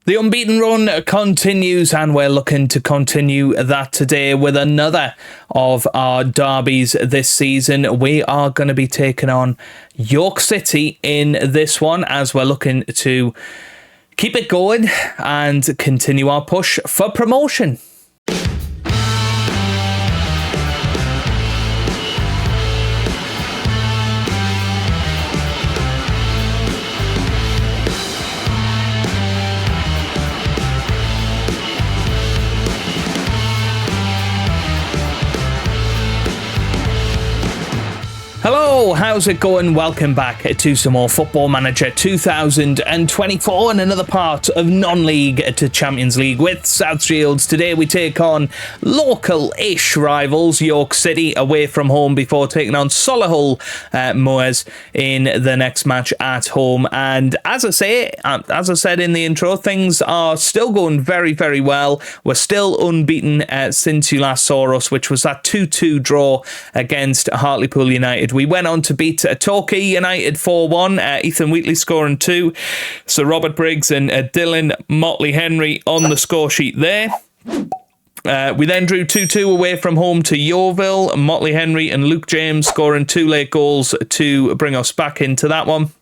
The unbeaten run continues, and we're looking to continue that today with another of our derbies this season. We are going to be taking on York City in this one, as we're looking to keep it going and continue our push for promotion. Hello, how's it going? Welcome back to some more Football Manager 2024 and another part of non-league to Champions League with South Shields. Today we take on local-ish rivals York City away from home before taking on Solah Hall Moors in the next match at home. And as I said in the intro, things are still going very, very well. We're still unbeaten since you last saw us, which was that 2-2 draw against Hartlepool United. We went on to beat Torquay United 4-1, Ethan Wheatley scoring 2, so Robert Briggs and Dylan Motley Henry on the score sheet there. We then drew 2-2 away from home to Yeovil, Motley Henry and Luke James scoring 2 late goals to bring us back into that one.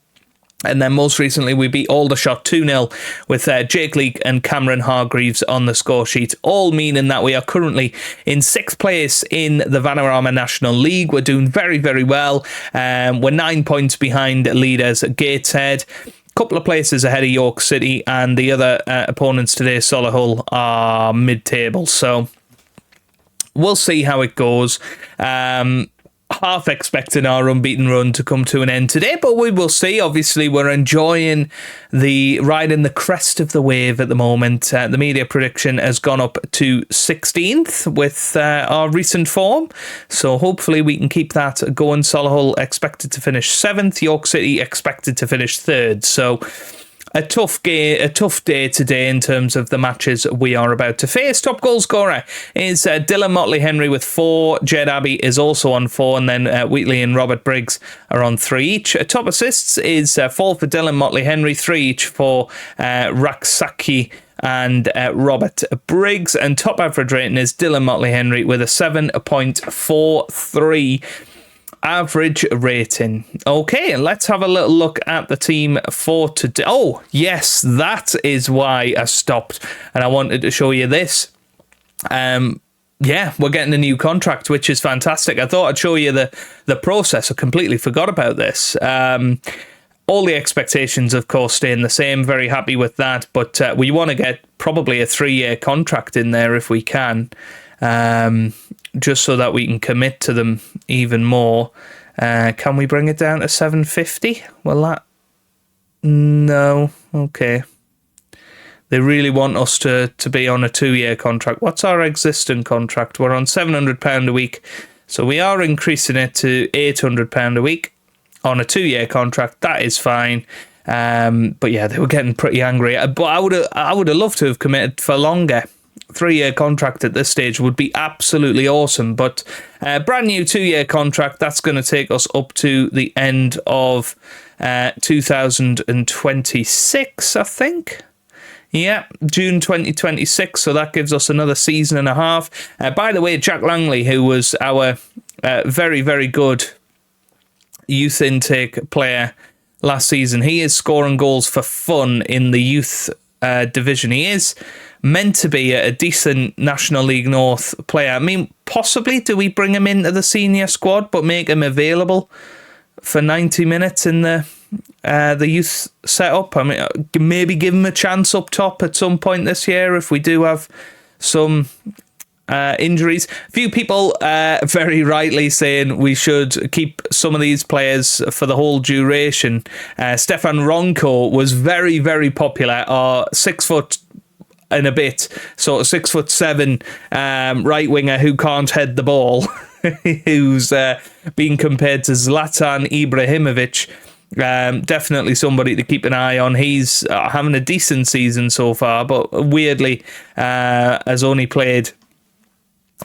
And then most recently, we beat Aldershot 2-0 with Jake Leake and Cameron Hargreaves on the score sheet, all meaning that we are currently in 6th place in the Vanarama National League. We're doing very, very well. We're 9 points behind leaders Gateshead, a couple of places ahead of York City, and the other opponents today, Solihull, are mid-table. So we'll see how it goes. Half expecting our unbeaten run to come to an end today, but we will see. Obviously, we're enjoying riding the crest of the wave at the moment. The media prediction has gone up to 16th with our recent form, so hopefully we can keep that going. Solihull expected to finish 7th, York City expected to finish 3rd, so a tough day today in terms of the matches we are about to face. Top goal scorer is Dylan Motley Henry with 4. Jed Abbey is also on 4, and then Wheatley and Robert Briggs are on 3 each. Top assists is 4 for Dylan Motley Henry, 3 each for Raksaki and Robert Briggs, and top average rating is Dylan Motley Henry with a 7.43 average rating. Okay, and let's have a little look at the team for today. Oh, yes, that is why I stopped, and I wanted to show you this. We're getting a new contract, which is fantastic. I thought I'd show you the process. I completely forgot about this. All the expectations, of course, staying the same. Very happy with that, but we want to get probably a 3-year contract in there if we can. Just so that we can commit to them even more. Can we bring it down to 750? No. Okay. They really want us to be on a 2-year contract. What's our existing contract? We're on £700 a week. So we are increasing it to £800 a week on a 2-year contract. That is fine. But yeah, they were getting pretty angry. But I would have loved to have committed for longer. 3-year contract at this stage would be absolutely awesome, but brand new 2-year contract, that's going to take us up to the end of 2026, I think. Yeah, June 2026, so that gives us another season and a half. By the way, Jack Langley, who was our very, very good youth intake player last season, he is scoring goals for fun in the youth division. He is meant to be a decent National League North player. I mean, possibly do we bring him into the senior squad but make him available for 90 minutes in the youth setup? I mean, maybe give him a chance up top at some point this year if we do have some injuries. A few people very rightly saying we should keep some of these players for the whole duration. Stefan Ronco was very, very popular. 6 foot and a bit, sort of 6'7" right winger who can't head the ball, who's being compared to Zlatan Ibrahimovic. Definitely somebody to keep an eye on. He's having a decent season so far, but weirdly has only played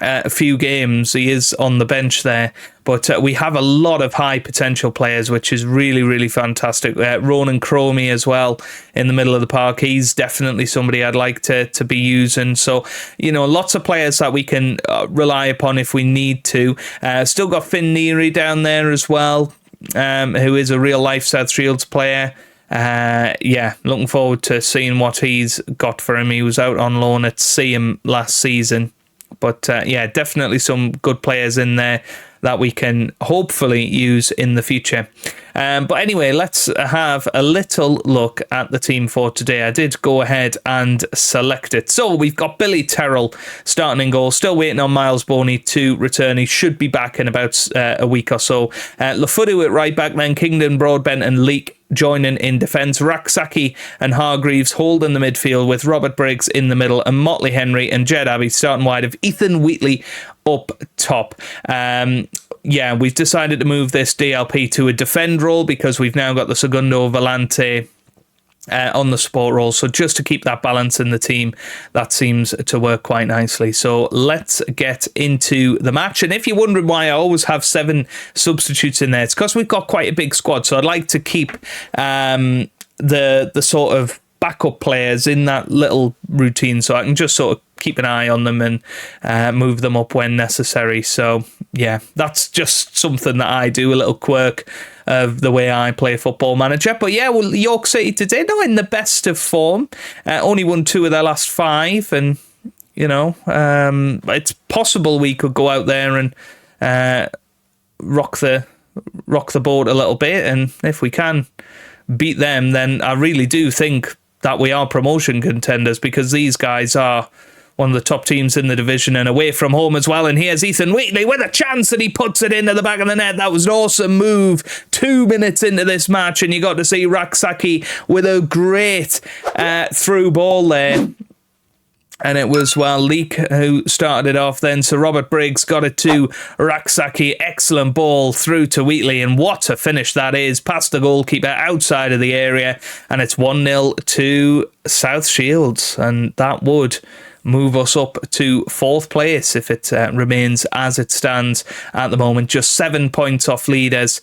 a few games. He is on the bench there, but we have a lot of high potential players, which is really, really fantastic. Ronan Cromie as well in the middle of the park. He's definitely somebody I'd like to be using. So, lots of players that we can rely upon if we need to. Still got Finn Neary down there as well, who is a real life South Shields player. Looking forward to seeing what he's got for him. He was out on loan at Seaham last season. But definitely some good players in there that we can hopefully use in the future. But anyway, let's have a little look at the team for today. I did go ahead and select it. So we've got Billy Terrell starting in goal. Still waiting on Miles Boney to return. He should be back in about a week or so. Lafudu at right back, then Kingdon, Broadbent and Leake joining in defence. Raksaki and Hargreaves holding the midfield with Robert Briggs in the middle and Motley Henry and Jed Abbey starting wide of Ethan Wheatley up top. We've decided to move this DLP to a defend role because we've now got the Segundo Volante on the support role. So just to keep that balance in the team, that seems to work quite nicely. So let's get into the match. And if you're wondering why I always have 7 substitutes in there, it's because we've got quite a big squad. So I'd like to keep the sort of backup players in that little routine so I can just sort of keep an eye on them and move them up when necessary. So yeah, that's just something that I do, a little quirk of the way I play Football Manager. But yeah, well, York City today, not in the best of form, only won 2 of their last 5, and it's possible we could go out there and rock the boat a little bit, and if we can beat them, then I really do think that we are promotion contenders, because these guys are one of the top teams in the division and away from home as well. And here's Ethan Wheatley with a chance, and he puts it into the back of the net. That was an awesome move 2 minutes into this match, and you got to see Raksaki with a great through ball there. And it was, Leake who started it off then. So Robert Briggs got it to Raksaki. Excellent ball through to Wheatley. And what a finish that is. Past the goalkeeper outside of the area. And it's 1-0 to South Shields. And that would move us up to 4th place if it remains as it stands at the moment. Just 7 points off leaders.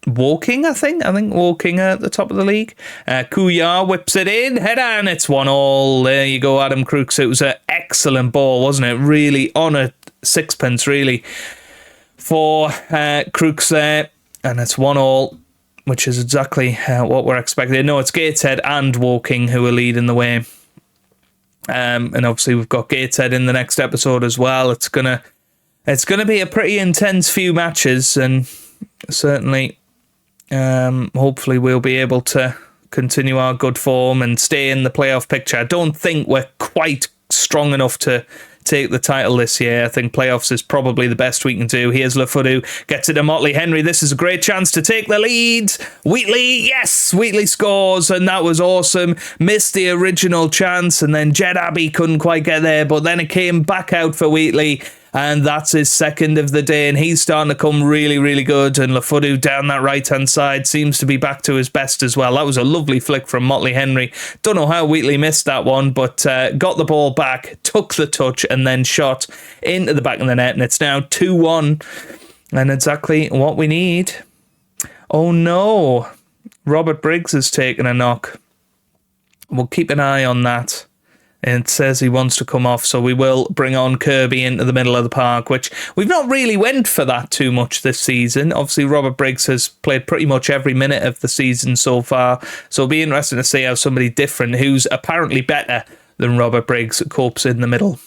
Woking, I think Woking at the top of the league. Kuyar whips it in, head on, it's 1-1. There you go, Adam Crooks. It was an excellent ball, wasn't it? Really on a sixpence, really, for Crooks there. And it's 1-1, which is exactly what we're expecting. No, it's Gateshead and Woking who are leading the way. And obviously we've got Gateshead in the next episode as well. It's gonna be a pretty intense few matches, and certainly hopefully we'll be able to continue our good form and stay in the playoff picture. I don't think we're quite strong enough to take the title this year. I think playoffs is probably the best we can do. Here's Lafudu, gets it to Motley Henry. This is a great chance to take the lead. Wheatley, yes, Wheatley scores, and that was awesome. Missed the original chance, and then Jed Abbey couldn't quite get there, but then it came back out for Wheatley, and that's his 2nd of the day, and he's starting to come really, really good. And Lafudu down that right-hand side seems to be back to his best as well. That was a lovely flick from Motley Henry. Don't know how Wheatley missed that one, but got the ball back, took the touch, and then shot into the back of the net, and it's now 2-1, and exactly what we need. Oh no, Robert Briggs has taken a knock. We'll keep an eye on that. And it says he wants to come off, so we will bring on Kirby into the middle of the park, which we've not really went for that too much this season. Obviously, Robert Briggs has played pretty much every minute of the season so far, so it'll be interesting to see how somebody different, who's apparently better than Robert Briggs, copes in the middle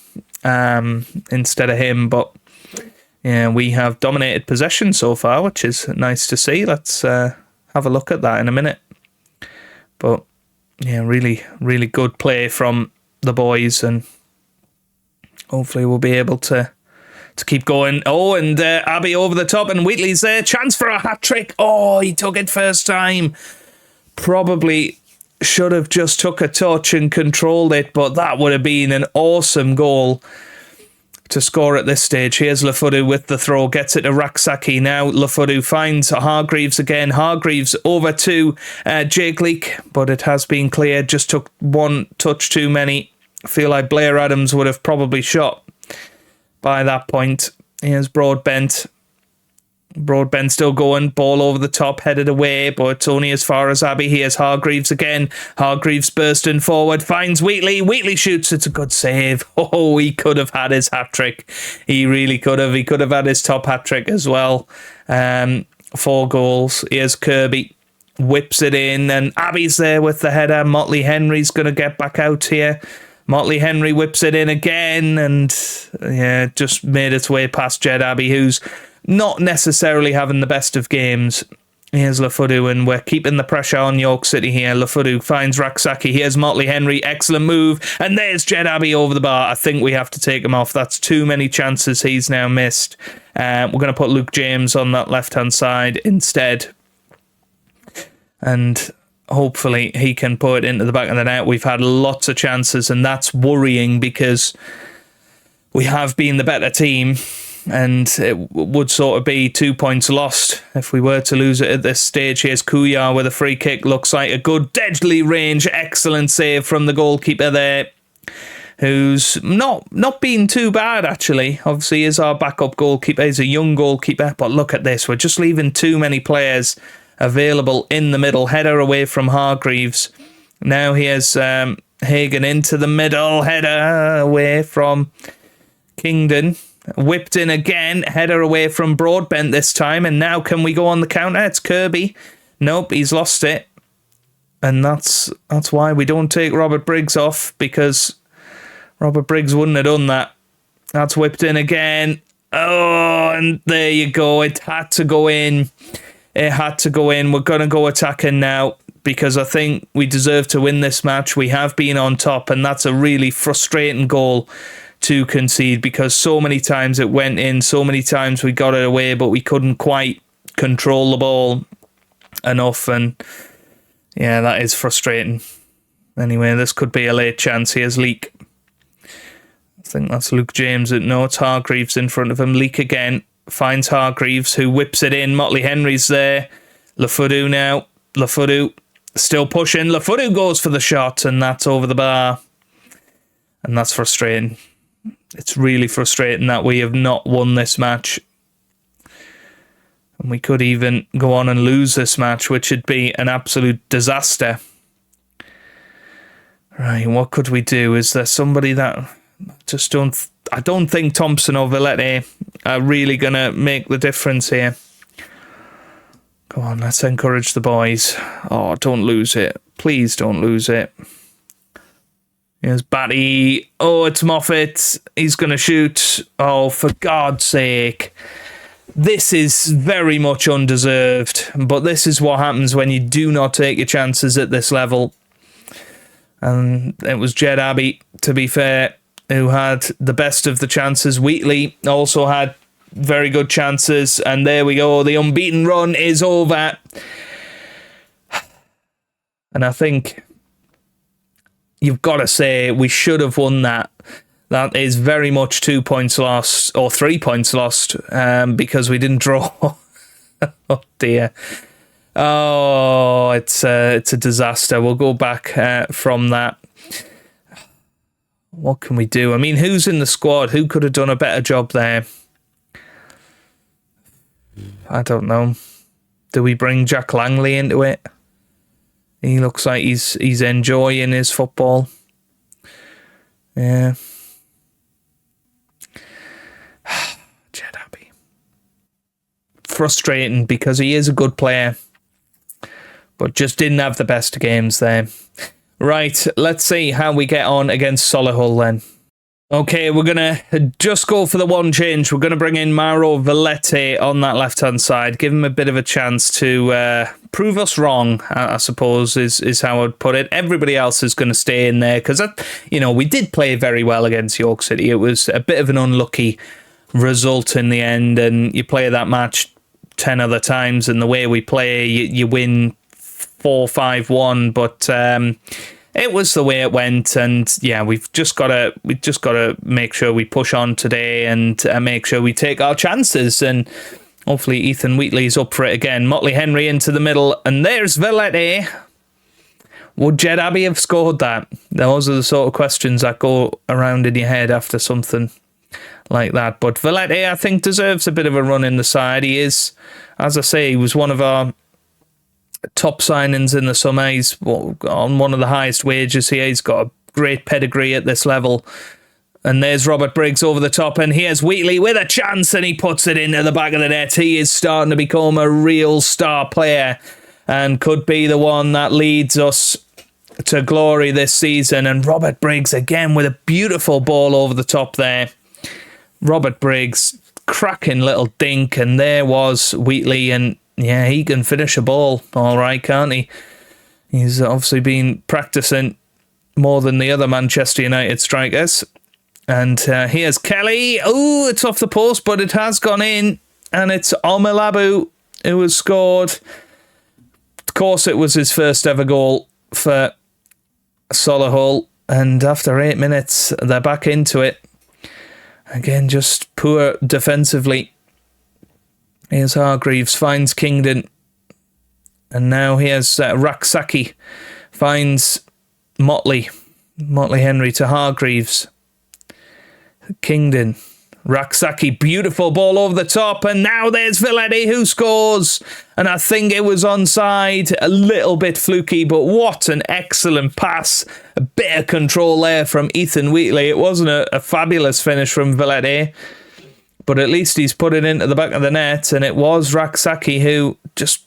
instead of him. But yeah, we have dominated possession so far, which is nice to see. Let's have a look at that in a minute. But yeah, really, really good play from the boys, and hopefully we'll be able to keep going. Oh, and Abbey over the top, and Wheatley's there. Chance for a hat-trick. Oh, he took it first time. Probably should have just took a touch and controlled it, but that would have been an awesome goal to score at this stage. Here's Lafudu with the throw, gets it to Raksaki. Now Lafudu finds Hargreaves again. Hargreaves over to Jake Leake, but it has been cleared. Just took one touch too many. I feel like Blair Adams would have probably shot by that point. Here's Broadbent. Broadbent still going, ball over the top, headed away, but it's only as far as Abbey. Here's Hargreaves again. Hargreaves bursting forward, finds Wheatley. Wheatley shoots, it's a good save. Oh, he could have had his hat-trick. He really could have. He could have had his top hat-trick as well. 4 goals. Here's Kirby. Whips it in, and Abbey's there with the header. Motley Henry's going to get back out here. Motley Henry whips it in again, and just made its way past Jed Abbey, who's not necessarily having the best of games. Here's Lafudu, and we're keeping the pressure on York City here. Lafudu finds Raksaki. Here's Motley Henry. Excellent move. And there's Jed Abbey over the bar. I think we have to take him off. That's too many chances he's now missed. We're going to put Luke James on that left-hand side instead. And hopefully he can put it into the back of the net. We've had lots of chances, and that's worrying because we have been the better team. And it would sort of be 2 points lost if we were to lose it at this stage. Here's Kuyar with a free kick. Looks like a good deadly range. Excellent save from the goalkeeper there, who's not been too bad, actually. Obviously, is our backup goalkeeper. He's a young goalkeeper. But look at this. We're just leaving too many players available in the middle. Header away from Hargreaves. Now here's Hagan into the middle. Header away from Kingdon. Whipped in again, header away from Broadbent this time, and now can we go on the counter? It's Kirby. Nope, he's lost it. And that's why we don't take Robert Briggs off, because Robert Briggs wouldn't have done that. That's whipped in again. Oh, and there you go. It had to go in. It had to go in. We're going to go attacking now, because I think we deserve to win this match. We have been on top, and that's a really frustrating goal to concede, because so many times it went in, so many times we got it away, but we couldn't quite control the ball enough, and yeah, that is frustrating. Anyway, this could be a late chance. Here's Leak. I think that's Luke James. No, it's Hargreaves in front of him. Leak again, finds Hargreaves, who whips it in. Motley Henry's there. Lafudu now. Lafudu still pushing. Lafudu goes for the shot, and that's over the bar. And that's frustrating. It's really frustrating that we have not won this match. And we could even go on and lose this match, which would be an absolute disaster. Right, what could we do? Is there somebody that I don't think Thompson or Villette are really going to make the difference here. Come on, let's encourage the boys. Oh, don't lose it. Please don't lose it. Here's Batty. Oh, it's Moffat. He's going to shoot. Oh, for God's sake. This is very much undeserved. But this is what happens when you do not take your chances at this level. And it was Jed Abbey, to be fair, who had the best of the chances. Wheatley also had very good chances. And there we go. The unbeaten run is over. And I think you've got to say we should have won that. That is very much 2 points lost, or 3 points lost, because we didn't draw. Oh dear. Oh, it's a disaster. We'll go back from that. What can we do? I mean, who's in the squad? Who could have done a better job there? I don't know. Do we bring Jack Langley into it? He looks like he's enjoying his football. Yeah. Jed Abbey. Frustrating, because he is a good player, but just didn't have the best games there. Right, let's see how we get on against Solah Hall then. Okay, we're going to just go for the one change. We're going to bring in Mauro Villette on that left-hand side. Give him a bit of a chance to prove us wrong, I suppose, is how I'd put it. Everybody else is going to stay in there because, we did play very well against York City. It was a bit of an unlucky result in the end, and you play that match 10 other times, and the way we play, you win 4-5-1, but it was the way it went, and yeah, we've just got to make sure we push on today and make sure we take our chances, and hopefully Ethan Wheatley's up for it again. Motley Henry into the middle, and there's Villette. Would Jed Abbey have scored that? Those are the sort of questions that go around in your head after something. like that. But Vallette, I think, deserves a bit of a run in the side. He is, as I say, he was one of our top signings in the summer. He's on one of the highest wages here. He's got a great pedigree at this level. And there's Robert Briggs over the top, and here's Wheatley with a chance, and he puts it into the back of the net. He is starting to become a real star player and could be the one that leads us to glory this season. And Robert Briggs again with a beautiful ball over the top there. Robert Briggs, cracking little dink, and there was Wheatley, and yeah, he can finish a ball all right, can't he? He's obviously been practicing more than the other Manchester United strikers. And here's Kelly. Oh, it's off the post, but it has gone in. And it's Omalabu who has scored. Of course, it was his first ever goal for Solah Hall. And after 8 minutes, they're back into it. Again, just poor defensively. Here's Hargreaves, finds Kingdon. And now here's Raksaki. Finds Motley Henry to Hargreaves. Kingdon, Raksaki, beautiful ball over the top, and now there's Vallette who scores, and I think it was onside, a little bit fluky, but what an excellent pass, a bit of control there from Ethan Wheatley. It wasn't a fabulous finish from Vallette, but at least he's put it into the back of the net, and it was Raksaki who just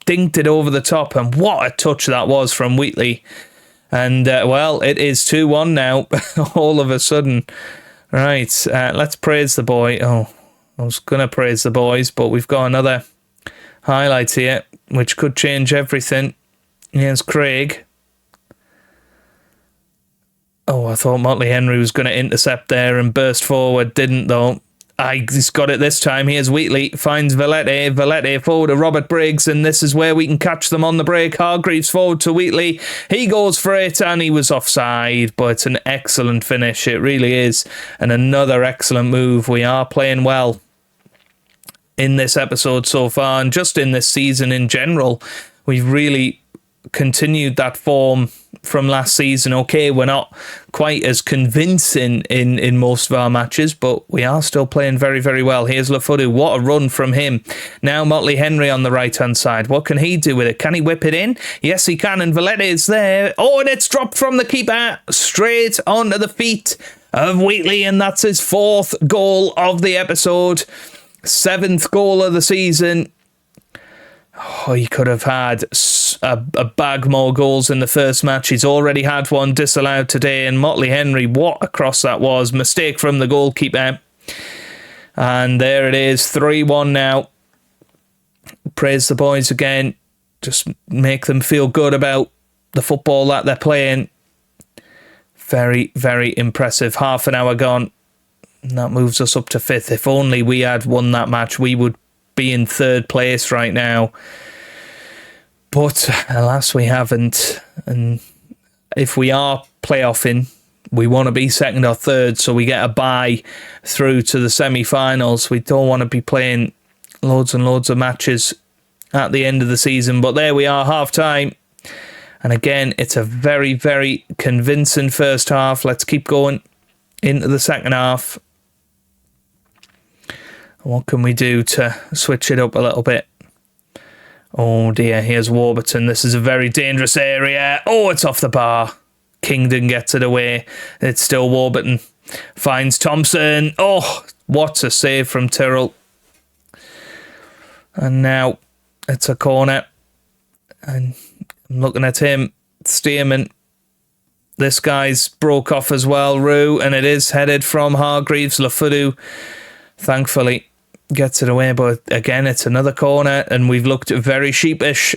dinked it over the top, and what a touch that was from Wheatley. And well, it is 2-1 now all of a sudden. Right, let's praise the boy. Oh, I was going to praise the boys, but we've got another highlight here, which could change everything. Here's Craig. Oh, I thought Motley Henry was going to intercept there and burst forward. Didn't, though. He's got it this time. Here's Wheatley. Finds Vallette. Vallette forward to Robert Briggs. And this is where we can catch them on the break. Hargreaves forward to Wheatley. He goes for it and he was offside. But it's an excellent finish. It really is. And another excellent move. We are playing well in this episode so far. And just in this season in general. We've really continued that form from last season. Okay, we're not quite as convincing in most of our matches, but we are still playing very, very well. Here's Lafudu. What a run from him. Now Motley Henry on the right-hand side. What can he do with it? Can he whip it in? Yes, he can, and Vallette is there. Oh, and it's dropped from the keeper straight onto the feet of Wheatley, and that's his 4th goal of the episode. 7th goal of the season. Oh, he could have had a bag more goals in the first match. He's already had one disallowed today. And Motley Henry, what a cross that was. Mistake from the goalkeeper. And there it is, 3-1 now. Praise the boys again. Just make them feel good about the football that they're playing. Very, very impressive. Half an hour gone. And that moves us up to 5th. If only we had won that match, we would be in 3rd place right now. But alas, we haven't. And if we are playoffing, we want to be 2nd or 3rd, so we get a bye through to the semi-finals. We don't want to be playing loads and loads of matches at the end of the season. But there we are, half-time. And again, it's a very, very convincing first half. Let's keep going into the second half. What can we do to switch it up a little bit? Oh dear, here's Warburton. This is a very dangerous area. Oh, it's off the bar. Kingdon gets it away. It's still Warburton. Finds Thompson. Oh, what a save from Tyrrell. And now it's a corner. And I'm looking at him. Stearman. This guy's broke off as well, Rue. And it is headed from Hargreaves. Lafudu, thankfully, gets it away, but again, it's another corner, and we've looked very sheepish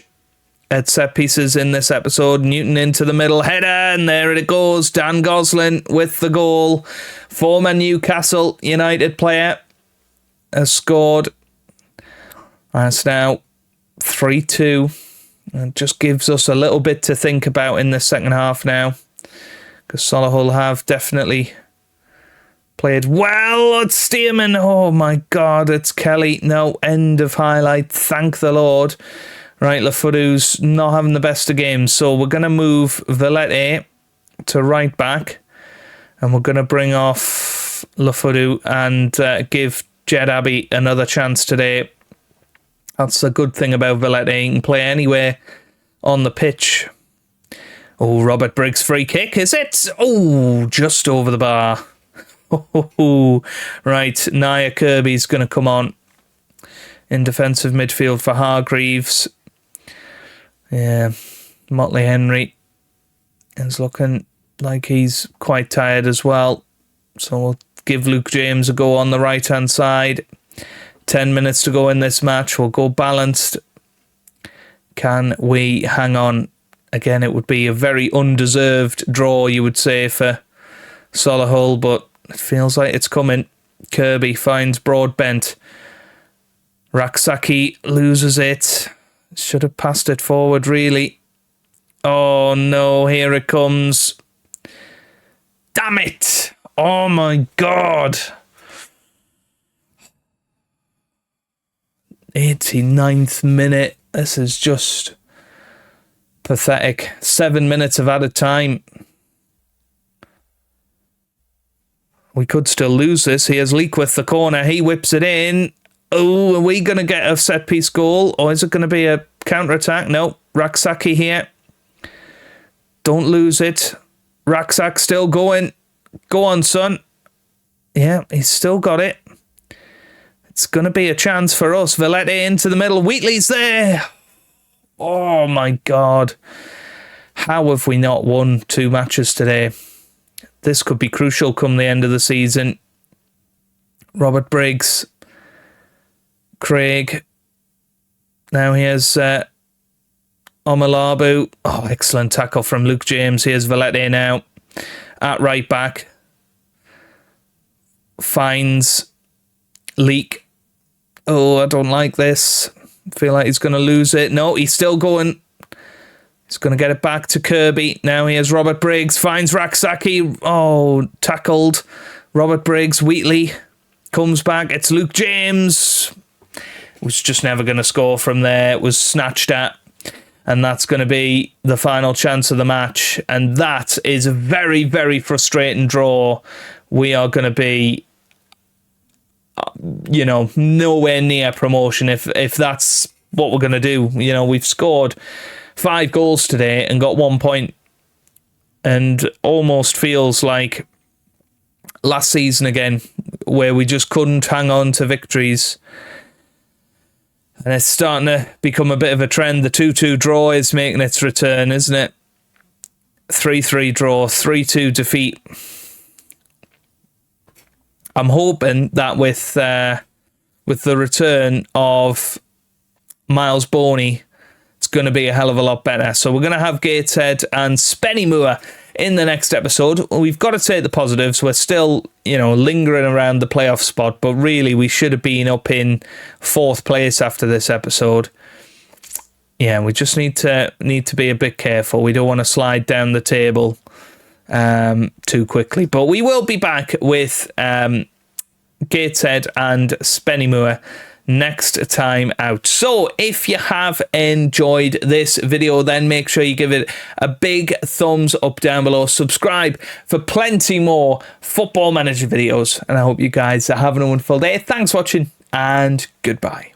at set pieces in this episode. Newton into the middle, header, and there it goes. Dan Gosling with the goal. Former Newcastle United player has scored. That's now 3-2. It just gives us a little bit to think about in the second half now, because Solah Hall have definitely played well. It's Stearman. Oh my God, it's Kelly. No, end of highlight. Thank the Lord. Right, Lafudu's not having the best of games, so we're going to move Vallette to right back, and we're going to bring off Lafuru and give Jed Abbey another chance today. That's the good thing about Valletta. He can play anywhere on the pitch. Oh, Robert Briggs' free kick, is it? Oh, just over the bar. Oh, right, Nia Kirby's going to come on in defensive midfield for Hargreaves. Yeah, Motley Henry is looking like he's quite tired as well. So we'll give Luke James a go on the right-hand side. 10 minutes to go in this match. We'll go balanced. Can we hang on? Again, it would be a very undeserved draw, you would say, for Solah Hall, but it feels like it's coming. Kirby finds Broadbent. Raksaki loses it. Should have passed it forward, really. Oh, no, here it comes. Damn it! Oh, my God. 89th minute. This is just pathetic. 7 minutes of added time. We could still lose this. Here's Leak with the corner. He whips it in. Oh, are we going to get a set-piece goal? Or is it going to be a counter-attack? No. Raksaki here. Don't lose it. Raksak still going. Go on, son. Yeah, he's still got it. It's going to be a chance for us. Valletta into the middle. Wheatley's there. Oh, my God. How have we not won 2 matches today? This could be crucial come the end of the season. Robert Briggs. Craig. Now here's Omalabu. Oh, excellent tackle from Luke James. Here's Valletta now. At right back. Finds Leak. Oh, I don't like this. Feel like he's going to lose it. No, he's still going. He's going to get it back to Kirby. Now here's Robert Briggs. Finds Raksaki. Oh, tackled. Robert Briggs. Wheatley comes back. It's Luke James. Was just never going to score from there. It was snatched at. And that's going to be the final chance of the match. And that is a very, very frustrating draw. We are going to be, nowhere near promotion if that's what we're going to do. We've scored 5 goals today and got 1 point. And almost feels like last season again, where we just couldn't hang on to victories. And it's starting to become a bit of a trend. The 2-2 draw is making its return, isn't it? 3-3 draw, 3-2 defeat. I'm hoping that with the return of Miles Boney, it's going to be a hell of a lot better. So we're going to have Gateshead and Spennymoor in the next episode. We've got to take the positives. We're still, lingering around the playoff spot, but really we should have been up in 4th place after this episode. Yeah, we just need to be a bit careful. We don't want to slide down the table too quickly. But we will be back with Gateshead and Spennymoor next time out. So if you have enjoyed this video, then make sure you give it a big thumbs up down below. Subscribe for plenty more Football Manager videos. And I hope you guys are having a wonderful day. Thanks for watching and goodbye.